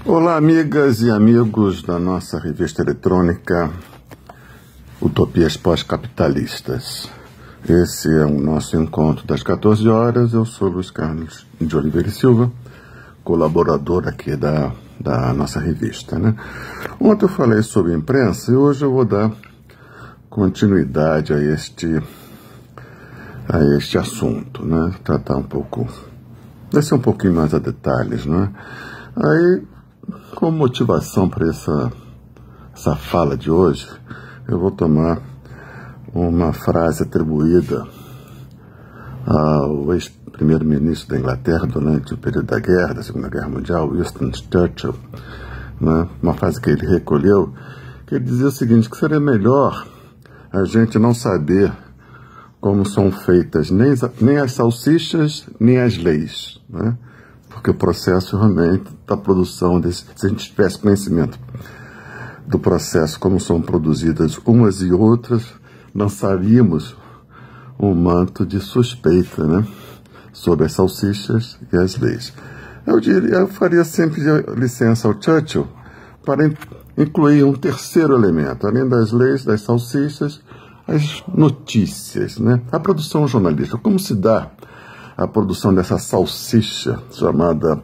Olá, amigas e amigos da nossa revista eletrônica Utopias Pós-Capitalistas. Esse é o nosso encontro das 14 horas. Eu sou Luiz Carlos de Oliveira e Silva, colaborador aqui da nossa revista, né? Ontem eu falei sobre imprensa e hoje eu vou dar continuidade a este assunto, né? Tratar um pouco, descer um pouquinho mais a detalhes, né? Aí, como motivação para essa fala de hoje, eu vou tomar uma frase atribuída ao ex-primeiro-ministro da Inglaterra durante o período da guerra, da Segunda Guerra Mundial, Winston Churchill, né? Uma frase que ele recolheu, que ele dizia o seguinte, que seria melhor a gente não saber como são feitas nem as salsichas, nem as leis, né? Porque o processo realmente da produção, se a gente tivesse conhecimento do processo, como são produzidas umas e outras, lançaríamos um manto de suspeita, né, sobre as salsichas e as leis. Eu faria sempre licença ao Churchill para incluir um terceiro elemento, além das leis, das salsichas, as notícias, né? A produção jornalística. Como se dá a produção dessa salsicha chamada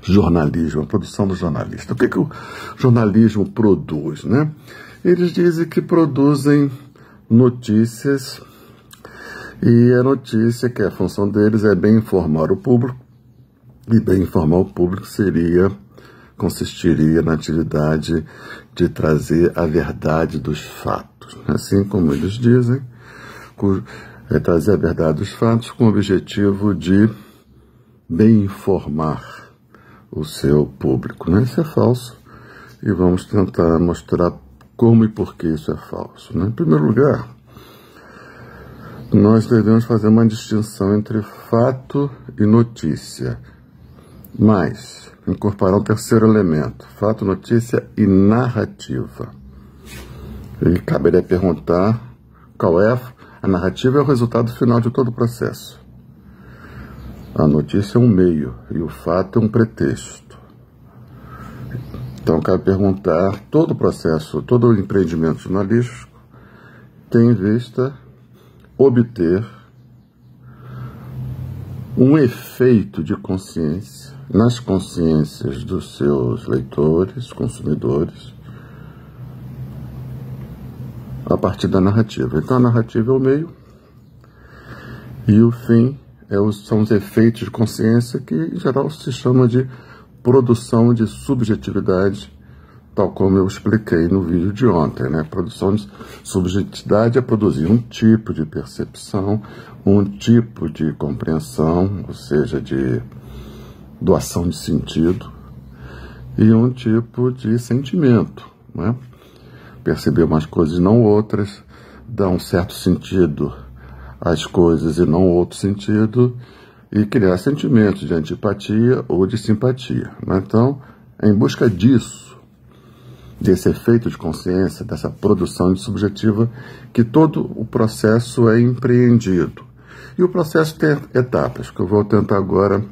jornalismo, a produção do jornalista? O que o jornalismo produz, né? Eles dizem que produzem notícias e a notícia, que é a função deles, é bem informar o público, e bem informar o público consistiria na atividade de trazer a verdade dos fatos, assim como eles dizem, trazer a verdade dos fatos com o objetivo de bem informar o seu público, né? Isso é falso e vamos tentar mostrar como e por que isso é falso, né? Em primeiro lugar, nós devemos fazer uma distinção entre fato e notícia, mas incorporar um terceiro elemento, fato, notícia e narrativa. E caberia perguntar qual é a narrativa. É o resultado final de todo o processo. A notícia é um meio e o fato é um pretexto. Então cabe perguntar, todo o processo, todo o empreendimento jornalístico tem em vista obter um efeito de consciência nas consciências dos seus leitores, consumidores, a partir da narrativa. Então a narrativa é o meio e o fim são os efeitos de consciência, que em geral se chama de produção de subjetividade, tal como eu expliquei no vídeo de ontem, né? Produção de subjetividade é produzir um tipo de percepção, um tipo de compreensão, ou seja, de doação de sentido, e um tipo de sentimento, né? Perceber umas coisas e não outras, dar um certo sentido às coisas e não outro sentido, e criar sentimentos de antipatia ou de simpatia, né? Então, é em busca disso, desse efeito de consciência, dessa produção de subjetiva, que todo o processo é empreendido. E o processo tem etapas, que eu vou tentar agora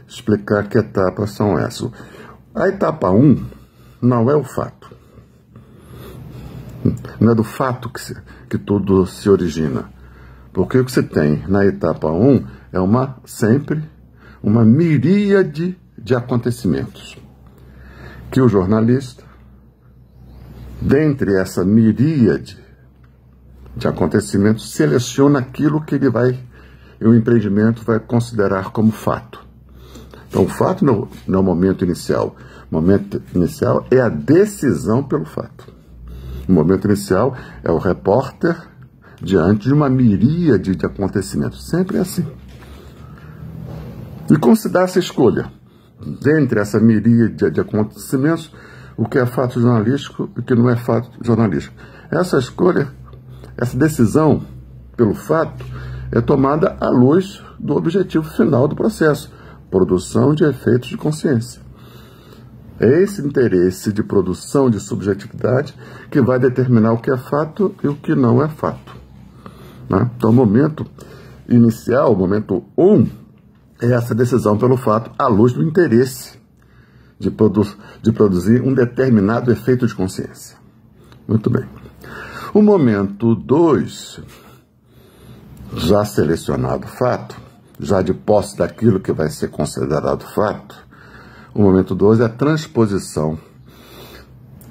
explicar que etapas são essas. A etapa 1 não é o fato. Não é do fato que tudo se origina. Porque o que você tem na etapa 1 é sempre uma miríade de acontecimentos. Que o jornalista, dentre essa miríade de acontecimentos, seleciona aquilo que o empreendimento vai considerar como fato. Então, o fato não é o momento inicial. O momento inicial é a decisão pelo fato. O momento inicial é o repórter diante de uma miríade de acontecimentos. Sempre é assim. E considerar essa escolha, dentre essa miríade de acontecimentos, o que é fato jornalístico e o que não é fato jornalístico. Essa escolha, essa decisão pelo fato, é tomada à luz do objetivo final do processo, produção de efeitos de consciência. É esse interesse de produção de subjetividade que vai determinar o que é fato e o que não é fato, né? Então, o momento inicial, o momento 1, é essa decisão pelo fato à luz do interesse de produzir um determinado efeito de consciência. Muito bem. O momento 2, já selecionado o fato, já de posse daquilo que vai ser considerado fato, o momento 2 é a transposição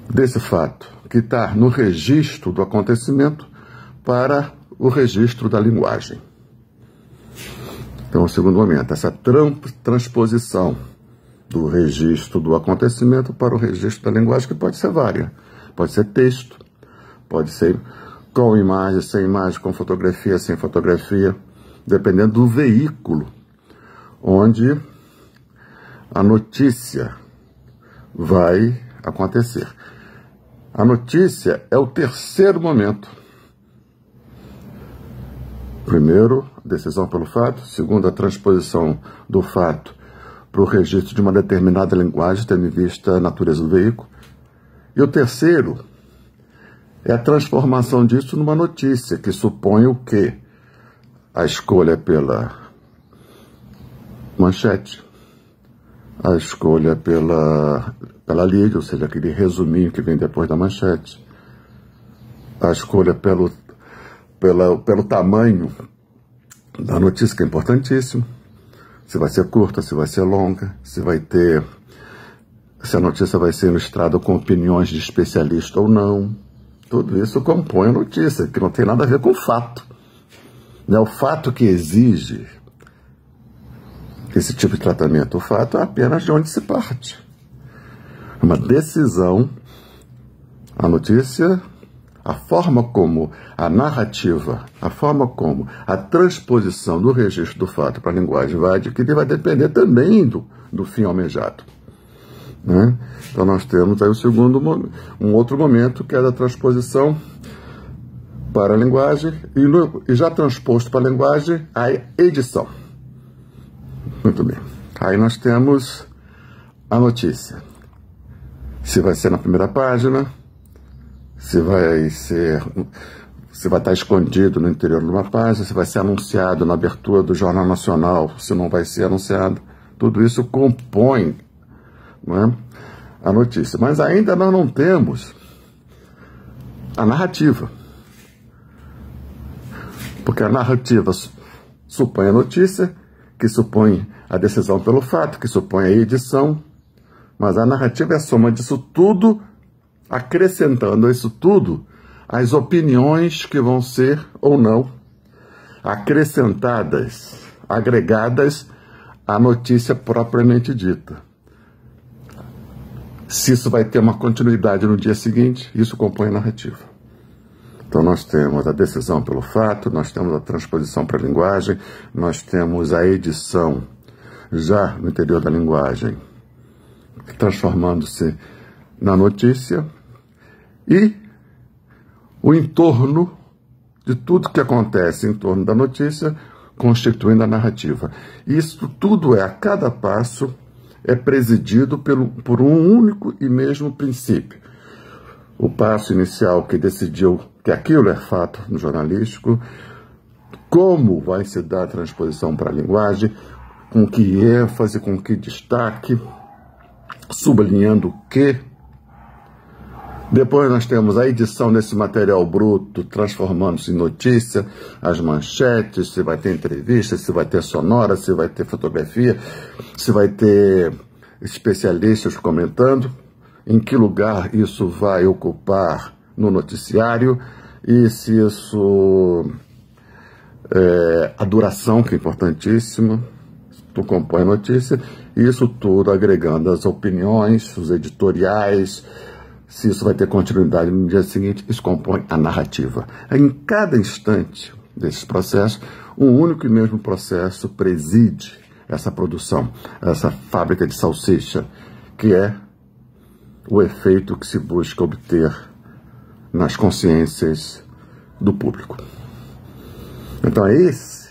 desse fato, que está no registro do acontecimento, para o registro da linguagem. Então, o segundo momento, essa transposição do registro do acontecimento para o registro da linguagem, que pode ser vária. Pode ser texto, pode ser com imagem, sem imagem, com fotografia, sem fotografia, dependendo do veículo onde a notícia vai acontecer. A notícia é o terceiro momento. Primeiro, decisão pelo fato. Segundo, a transposição do fato para o registro de uma determinada linguagem, tendo em vista a natureza do veículo. E o terceiro é a transformação disso numa notícia, que supõe o quê? A escolha pela manchete, a escolha pela lead, ou seja, aquele resuminho que vem depois da manchete, a escolha pelo tamanho da notícia, que é importantíssimo, se vai ser curta, se vai ser longa, se a notícia vai ser ilustrada com opiniões de especialista ou não. Tudo isso compõe a notícia, que não tem nada a ver com o fato. Não é o fato que exige esse tipo de tratamento. O fato é apenas de onde se parte. Uma decisão, a notícia, a forma como a narrativa, a forma como a transposição do registro do fato para a linguagem vai adquirir, vai depender também do fim almejado. Né? Então nós temos aí um outro momento, que é da transposição para a linguagem, e já transposto para a linguagem, a edição. Muito bem. Aí nós temos a notícia. Se vai ser na primeira página, se vai estar escondido no interior de uma página, se vai ser anunciado na abertura do Jornal Nacional, se não vai ser anunciado. Tudo isso compõe, não é, a notícia. Mas ainda nós não temos a narrativa. Porque a narrativa supõe a notícia, que supõe a decisão pelo fato, que supõe a edição, mas a narrativa é a soma disso tudo, acrescentando a isso tudo as opiniões que vão ser ou não acrescentadas, agregadas à notícia propriamente dita. Se isso vai ter uma continuidade no dia seguinte, isso compõe a narrativa. Então nós temos a decisão pelo fato, nós temos a transposição para a linguagem, nós temos a edição já no interior da linguagem, transformando-se na notícia, e o entorno de tudo que acontece em torno da notícia, constituindo a narrativa. Isso tudo a cada passo, é presidido por um único e mesmo princípio. O passo inicial que decidiu que aquilo é fato no jornalístico, como vai se dar a transposição para a linguagem, com que ênfase, com que destaque, sublinhando o quê. Depois nós temos a edição desse material bruto, transformando-se em notícia, as manchetes, se vai ter entrevista, se vai ter sonora, se vai ter fotografia, se vai ter especialistas comentando, em que lugar isso vai ocupar no noticiário, e se isso a duração, que é importantíssima, tu compõe a notícia, e isso tudo agregando as opiniões, os editoriais, se isso vai ter continuidade no dia seguinte, isso compõe a narrativa. Em cada instante desses processos, um único e mesmo processo preside essa produção, essa fábrica de salsicha, que é o efeito que se busca obter nas consciências do público. Então é esse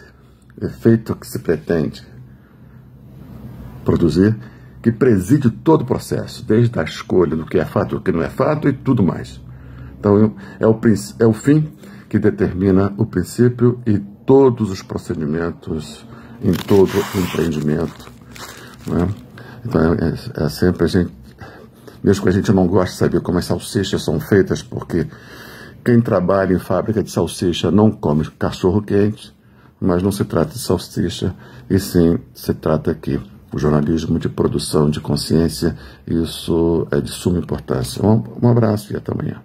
efeito que se pretende produzir, que preside todo o processo, desde a escolha do que é fato, do que não é fato e tudo mais. Então é o fim que determina o princípio e todos os procedimentos em todo o empreendimento, não é? Então é sempre a gente, mesmo que a gente não goste de saber como as salsichas são feitas, porque quem trabalha em fábrica de salsicha não come cachorro quente, mas não se trata de salsicha, e sim se trata aqui o jornalismo de produção de consciência. Isso é de suma importância. Um abraço e até amanhã.